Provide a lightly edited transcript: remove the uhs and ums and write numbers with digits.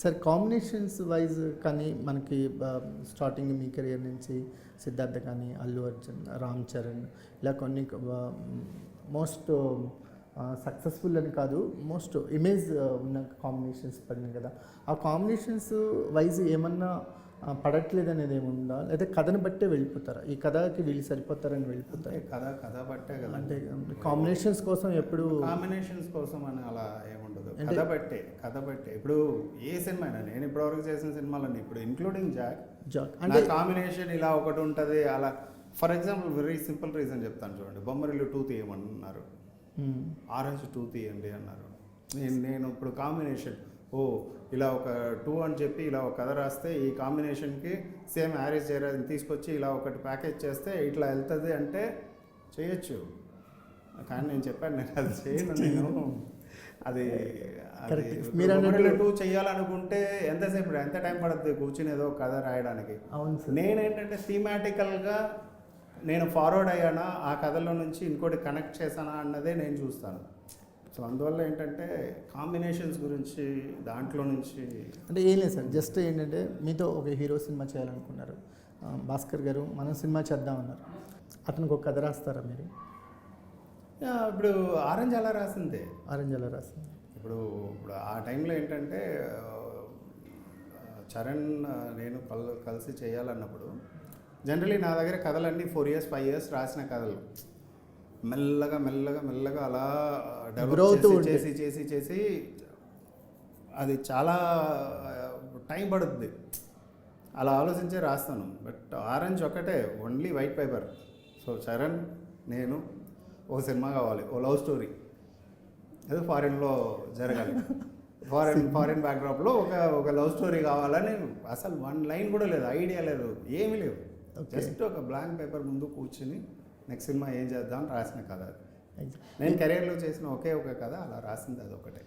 Sir combinations wise కానీ మనకి starting మీ career నుంచి సిద్ధార్థ కానీ అల్లు అర్జున్, రామ్ చరణ్ ఇలా కొన్ని మోస్ట్ సక్సెస్ఫుల్ అని కాదు, మోస్ట్ ఇమేజ్ ఉన్న కాంబినేషన్స్ పడినాయి కదా. ఆ కాంబినేషన్స్ వైజ్ ఏమన్నా పడట్లేదు అనేది ఏముందా, లేదా కథను బట్టే వెళ్ళిపోతారా? ఈ కథకి వీళ్ళు సరిపోతారని వెళ్ళిపోతారు. కథ బట్టే కదా. అంటే కాంబినేషన్స్ కోసం ఎప్పుడు కాంబినేషన్స్ కోసం అని అలా ఏముండదు. కథ బట్టే ఇప్పుడు ఏ సినిమా అయినా, నేను ఇప్పటివరకు చేసిన సినిమాలన్నీ ఇప్పుడు ఇంక్లూడింగ్ జాక్ అంటే కాంబినేషన్ ఇలా ఒకటి ఉంటుంది. అలా for example very simple reason చెప్తాను చూడండి. బొమ్మరిల్లు 2 తీయమన్నారు, ఆరెంజ్ 2 తీయండి అన్నారు. నేను ఇప్పుడు కాంబినేషన్ ఇలా ఒక 2 అని చెప్పి ఇలా ఒక కథ రాస్తే ఈ కాంబినేషన్కి సేమ్ యారేజ్ జయరాజ్ని తీసుకొచ్చి ఇలా ఒకటి ప్యాకేజ్ చేస్తే ఇట్లా వెళ్తుంది అంటే చేయొచ్చు. కానీ నేను చెప్పాను, నేను అది చేయను. నేను అది 2 చేయాలనుకుంటే ఎంతసేపు, ఎంత టైం పడుతుంది కూర్చుని ఏదో కథ రాయడానికి. నేనేంటంటే థీమాటికల్గా నేను ఫార్వర్డ్ అయ్యానా, ఆ కథలో నుంచి ఇంకోటి కనెక్ట్ చేశానా అన్నదే నేను చూస్తాను. సో అందువల్ల ఏంటంటే కాంబినేషన్స్ గురించి దాంట్లో నుంచి అంటే ఏం లేదు సార్, జస్ట్ ఏంటంటే మీతో ఒక హీరో సినిమా చేయాలనుకున్నారు, భాస్కర్ గారు మనం సినిమా చేద్దామన్నారు, అతనికి ఒక కథ రాస్తారా మీరు? ఇప్పుడు ఆరెంజ్ అలా రాసింది. ఇప్పుడు ఆ టైంలో ఏంటంటే చరణ్ నేను కలిసి చేయాలన్నప్పుడు జనరలీ నా దగ్గర కథలన్నీ 4 years 5 years రాసిన కథలు మెల్లగా అలా డెవలప్ చేసి అది చాలా టైం పడుతుంది. అలా ఆలోచించే రాస్తాను. బట్ ఆరెంజ్ ఒకటే, only white paper. So Charan నేను ఒక సినిమా కావాలి, ఓ లవ్ స్టోరీ, అది ఫారిన్లో జరగాలి, ఫారిన్ బ్యాక్డ్రాప్లో ఒక లవ్ స్టోరీ కావాలని అసలు 1 line కూడా లేదు, ఐడియా లేదు, ఏమీ లేదు. జస్ట్ ఒక బ్లాంక్ పేపర్ ముందు కూర్చుని నెక్స్ట్ సినిమా ఏం చేద్దాం రాసిన కథ. నేను కెరీర్లో చేసిన ఒకే ఒక కథ అలా రాసింది, అదొకటే.